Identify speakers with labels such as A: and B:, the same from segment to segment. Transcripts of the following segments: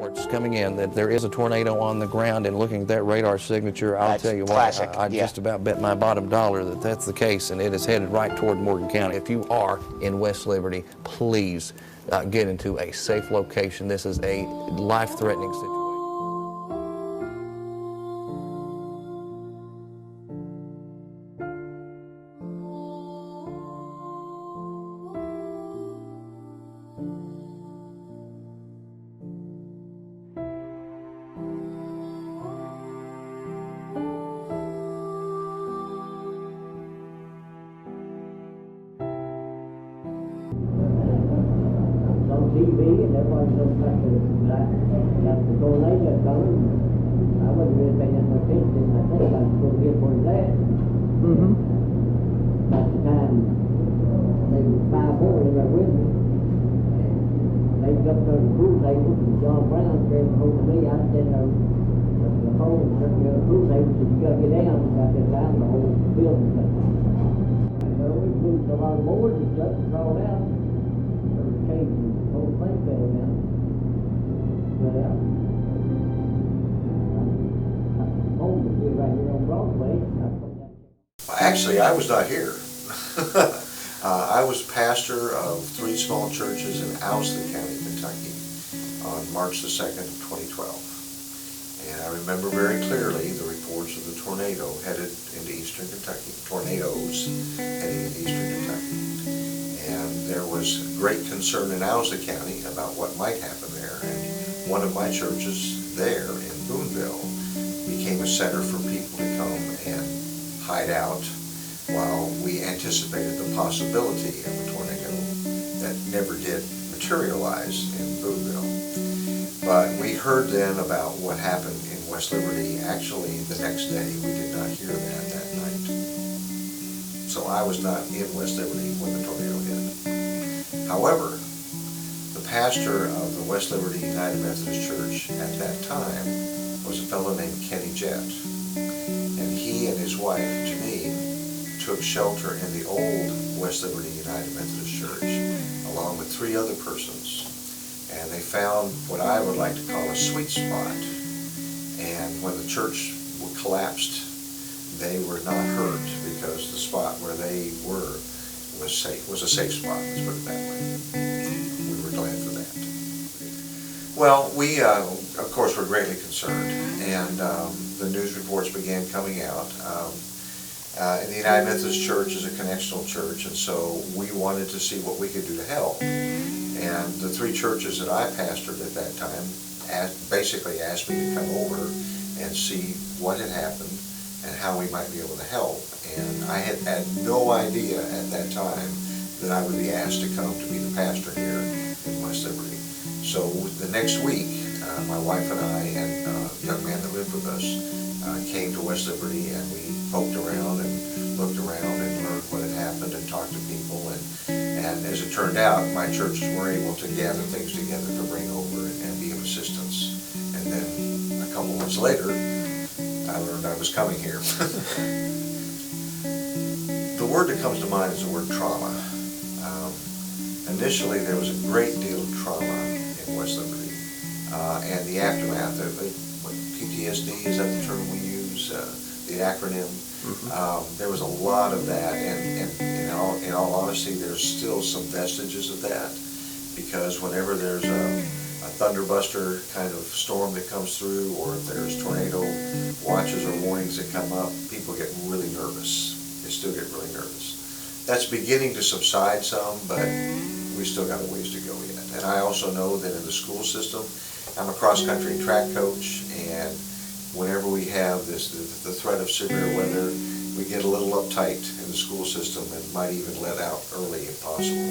A: reports coming in that there is a tornado on the ground, and looking at that radar signature, I'll tell you what, I just about bet my bottom dollar that that's the case, and it is headed right toward Morgan County. If you are in West Liberty, please get into a safe location. This is a life-threatening situation.
B: TV and everybody looks like the tornado coming. I wasn't really paying that much attention. I think I was going to get where it's at. By the time they were 5-4 in there with me, and they jumped on the pool table, and John Brown grabbed a hold of me. I said, the phone took me on the pool table, said, you got to get down. About this time, the whole building got we moved a lot of boards and stuff and crawled out. Changing the whole thing fell down. But home was here right here on Broadway.
C: Actually, I was not here. I was pastor of 3 small churches in Owsley County, Kentucky, on March the 2nd of 2012. And I remember very clearly the reports of the tornado headed into eastern Kentucky, tornadoes heading into eastern Kentucky. And there was great concern in Owsley County about what might happen there. And one of my churches there in Boonville became a center for people to come and hide out while we anticipated the possibility of a tornado that never did materialize in Boonville. But we heard then about what happened in West Liberty. Actually, the next day, we did not hear that night. So I was not in West Liberty when the tornado hit. However, the pastor of the West Liberty United Methodist Church at that time was a fellow named Kenny Jett. And he and his wife, Janine, took shelter in the old West Liberty United Methodist Church, along with 3 other persons. And they found what I would like to call a sweet spot. And when the church collapsed, they were not hurt because the spot where they were was safe, was a safe spot, let's put it that way. We were glad for that. Well, we, of course, were greatly concerned, and the news reports began coming out. And the United Methodist Church is a connectional church, and so we wanted to see what we could do to help. And the 3 churches that I pastored at that time basically asked me to come over and see what had happened and how we might be able to help. And I had no idea at that time that I would be asked to come to be the pastor here in West Liberty. So the next week, my wife and I and a young man that lived with us came to West Liberty, and we poked around and looked around and learned what had happened and talked to people. And as it turned out, my churches were able to gather things together to bring over and be of assistance. And then a couple months later, I learned I was coming here. The word that comes to mind is the word trauma. Initially, there was a great deal of trauma in West Liberty, and the aftermath of it, PTSD, is that the term we use, the acronym? There was a lot of that, and in all honesty, there's still some vestiges of that, because whenever there's a thunderbuster kind of storm that comes through, or if there's tornado watches or warnings that come up, people get really nervous. They still get really nervous. That's beginning to subside some, but we still got a ways to go yet. And I also know that in the school system, I'm a cross-country track coach, and whenever we have the threat of severe weather, we get a little uptight in the school system and might even let out early if possible.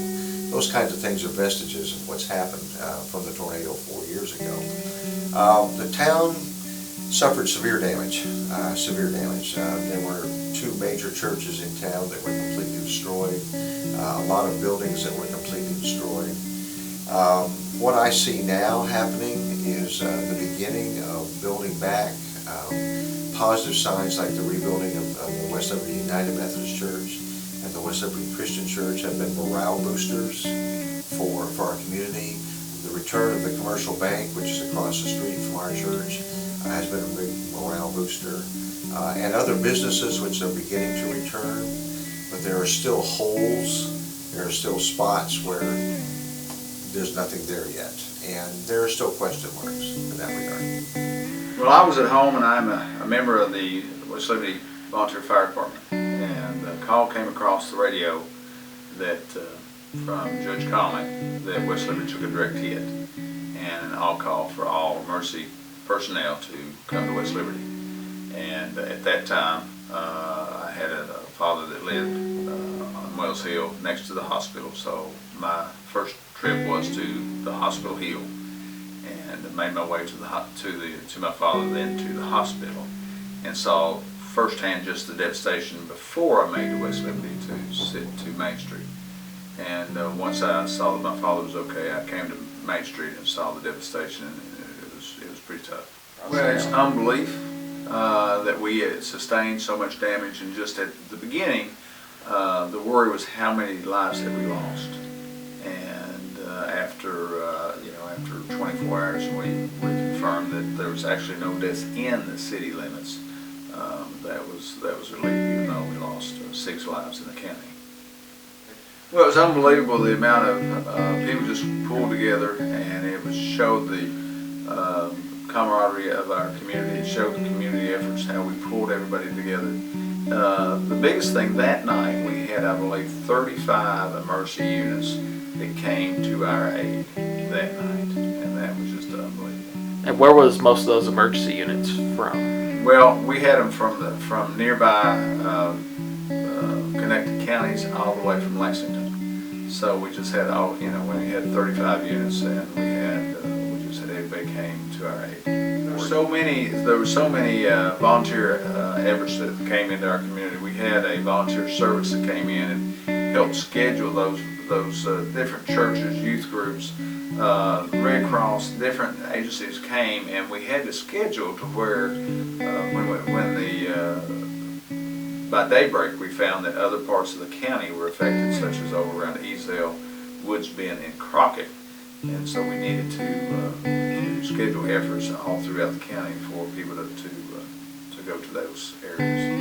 C: Those kinds of things are vestiges of what's happened from the tornado 4 years ago. The town suffered severe damage. There were 2 major churches in town that were completely destroyed. A lot of buildings that were completely destroyed. What I see now happening is the beginning of building back. Positive signs like the rebuilding of the West Liberty United Methodist Church and the West Liberty Christian Church have been morale boosters for our community. The The return of the commercial bank, which is across the street from our church, has been a big morale booster. And other businesses which are beginning to return, but there are still holes, there are still spots where there's nothing there yet. And there are still question marks in that regard.
D: Well, I was at home, and I'm a member of the West Liberty Volunteer Fire Department, and a call came across the radio that from Judge Conley that West Liberty took a direct hit, and an all call for all emergency personnel to come to West Liberty. And at that time, I had a father that lived on Wells Hill next to the hospital, so my first trip was to the hospital hill, and made my way to my father, then to the hospital, and saw firsthand just the devastation before I made to West Liberty to Main Street. And once I saw that my father was okay, I came to Main Street and saw the devastation, and it was pretty tough. Well, it's unbelief that we had sustained so much damage, and just at the beginning, the worry was how many lives had we lost. And after 24 hours, we confirmed that there was actually no deaths in the city limits. That was relief, even though we lost 6 lives in the county. Well, it was unbelievable the amount of people just pulled together, and it showed the camaraderie of our community. It showed the community efforts, how we pulled everybody together. The biggest thing that night, we had, I believe, 35 emergency units that came to our aid that night, and that was just unbelievable.
E: And where was most of those emergency units from?
D: Well, we had them from nearby connected counties all the way from Lexington. So we just had when we had 35 units, and we just had everybody came to our aid. There were so many volunteer efforts that came into our community. We had a volunteer service that came in and helped schedule those different churches, youth groups, Red Cross, different agencies came, and we had to schedule to where by daybreak we found that other parts of the county were affected, such as over around Easdale, Woods Bend, and Crockett, and so we needed to schedule efforts all throughout the county for people to go to those areas.